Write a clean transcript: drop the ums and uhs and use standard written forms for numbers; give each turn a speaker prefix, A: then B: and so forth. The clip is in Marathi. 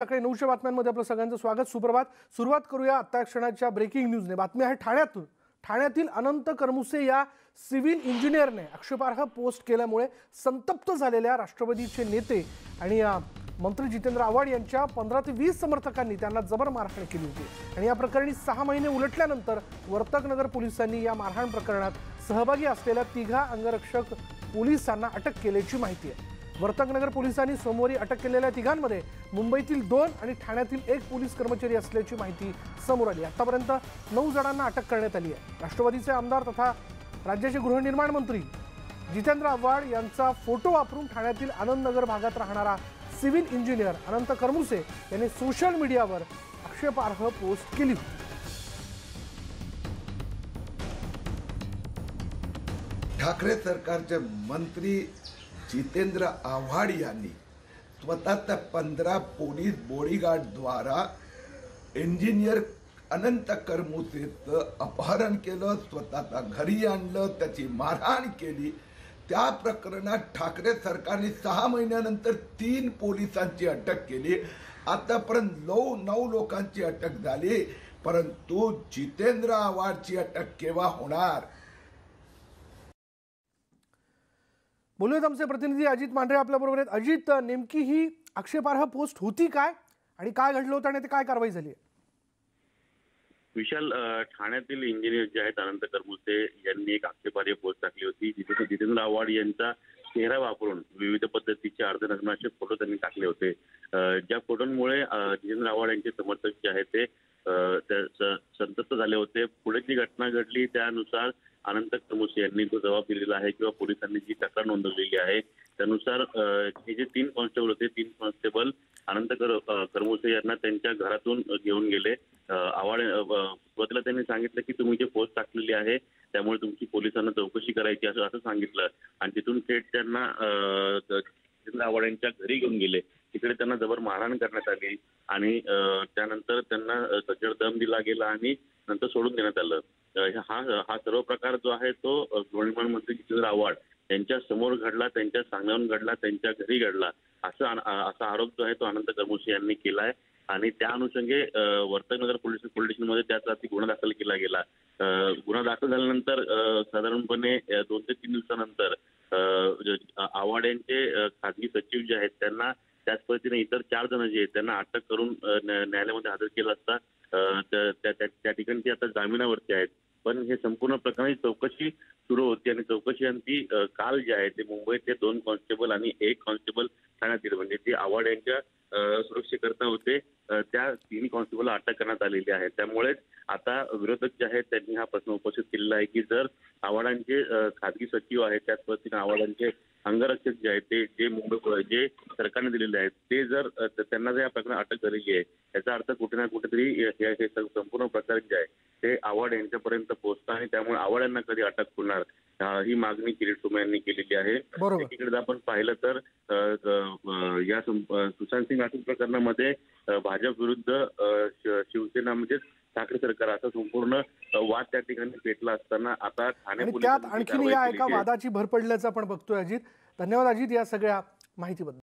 A: सकाळी 9च्या बातम्यांमध्ये आपलं सगळ्यांचं स्वागत. सुप्रभात. सुरुवात करूया आता क्षणाच्या ब्रेकिंग न्यूजने. बातमी आहे ठाण्यातून. ठाण्यातील अनंत करमुसे या सिव्हिल इंजिनियरने आक्षेपार्ह पोस्ट केल्यामुळे संतप्त झालेल्या राष्ट्रवादीचे नेते आणि मंत्री जितेंद्र आव्हाड यांच्या 15 ते 20 समर्थकांनी त्यांना जबर मारहाण केली होती. आणि या प्रकरणी 6 महिने उलटल्यानंतर वर्तकनगर पोलिसांनी या मारहाण प्रकरणात सहभागी असलेल्या 3 अंगरक्षक पोलिसांना अटक केल्याची माहिती आहे. वर्तकनगर पोलिसांनी सोमवारी अटक केलेल्या 3 मुंबईतील 2 आणि ठाण्यातील 1 पोलीस कर्मचारी असल्याची माहिती समोर आली. आतापर्यंत 9 जणांना अटक करण्यात आली आहे. राष्ट्रवादीचे आमदार तथा राज्याचे गृहनिर्माण मंत्री जितेंद्र आव्हाड यांचा फोटो वापरून ठाण्यातील आनंदनगर भागात राहणारा सिव्हिल इंजिनियर अनंत करमुसे यांनी सोशल मीडियावर आक्षेपार्ह पोस्ट केली होती.
B: ठाकरे सरकारचे मंत्री जितेंद्र आव्हाड यांनी स्वतः 15 पोलीस बॉडीगार्ड द्वारा इंजिनियर अनंत करमुसेचं अपहरण केलं, स्वतःच्या घरी आणलं, त्याची मारहाण केली. त्या प्रकरणात ठाकरे सरकारने 6 महिन्यानंतर 3 पोलिसांची अटक केली. आतापर्यंत 9 लोकांची अटक झाली, परंतु जितेंद्र आव्हाडची अटक केव्हा होणार?
A: बोलूयात आमचे प्रतिनिधी अजित मांढरे आपल्याबरोबर आहेत. अजित, नेमकी ही आक्षेपार्ह पोस्ट होती काय आणि काय घडलं होतं आणि ते काय कारवाई झाली?
C: विशाल, ठाण्यातील इंजिनियर जे आहेत अनंत करमुसे यांनी एक आक्षेपार्ह पोस्ट टाकली होती. जिथे जितेंद्र आव्हाड यांचा चेहरा वापरून विविध पद्धतीचे अर्धनग्नाचे फोटो त्यांनी टाकले होते. ज्या फोटोंमुळे जितेंद्र आव्हाड यांचे समर्थक जे आहेत ते संतप्त झाले होते. पुढे जी घटना घडली त्यानुसार अनंत करमुसे यांनी तो जबाब दिलेला आहे किंवा पोलिसांनी जी तक्रार नोंदवलेली आहे त्यानुसार हे जे 3 कॉन्स्टेबल होते, 3 कॉन्स्टेबल अनंत करमुसे यांना त्यांच्या घरातून घेऊन गेले. आव्हाड सुरुवातीला त्यांनी सांगितलं की तुम्ही जे पोस्ट टाकलेली आहे त्यामुळे तुमची पोलिसांना चौकशी करायची असं सांगितलं आणि तिथून थेट त्यांना जितेंद्र आव्हाड यांच्या घरी घेऊन गेले. तिकडे त्यांना जबर मारहाण करण्यात आली आणि त्यानंतर त्यांना सज्जड दम दिला गेला आणि नंतर सोडून देण्यात आलं. हा सर्व प्रकार जो आहे तो गृहनिर्माण मंत्री जितेंद्र आव्हाड यांच्या समोर घडला, त्यांच्या सांगण्यावरून घडला, त्यांच्या घरी घडला असा आरोप जो आहे तो अनंत करमुसे यांनी केला आहे. आणि त्या अनुषंगे वर्तकनगर पोलीस स्टेशनमध्ये त्याचा गुन्हा दाखल केला गेला. गुन्हा दाखल झाल्यानंतर साधारणपणे 2 ते 3 दिवसानंतर आव्हाड यांचे खासगी सचिव जे आहेत त्यांना त्याच पद्धतीने इतर 4 जण जे आहेत त्यांना अटक करून न्यायालयामध्ये हजर केलं असता. त्या ठिकाणी ते आता जामिनावरती आहेत. पण हे संपूर्ण प्रकरणाची चौकशी सुरू होती आणि चौकशी अंती काल जे आहे ते मुंबईतले 2 कॉन्स्टेबल आणि 1 कॉन्स्टेबल ठाण्यातील म्हणजे जे आव्हाड यांच्या सुरक्षेकरता होते त्या 3 कॉन्स्टेबलला अटक करण्यात आलेली आहे. त्यामुळे आता विरोधक जे आहेत त्यांनी हा प्रश्न उपस्थित केलेला आहे की जर आव्हाडांचे खासगी सचिव आहेत त्याच पद्धतीने आव्हाडांचे अंगरक्षक जे आहेत ते जे सरकारने दिलेले आहेत ते जर त्यांना जर या प्रकरणात अटक झालेली आहे याचा अर्थ कुठे ना कुठेतरी हे संपूर्ण प्रकरण जे आहे ते आव्हाड यांच्यापर्यंत पोहोचतं आणि त्यामुळे आव्हाड यांना कधी अटक होणार ही मागणी किरीट सोमय्या यांनी केलेली आहे. एकीकडे आपण पाहिलं तर या सुशांत सिंग राजपूत प्रकरणामध्ये भाजप विरुद्ध शिवसेना म्हणजेच ठाकरे सरकार असा संपूर्ण वाद त्या ठिकाणी पेटला असताना आता ठाणे
A: पोलिसांनी आणखी या एका वादाची भर पडल्याचं आपण बघतोय. अजित, धन्यवाद अजित या सगळ्या माहितीबद्दल.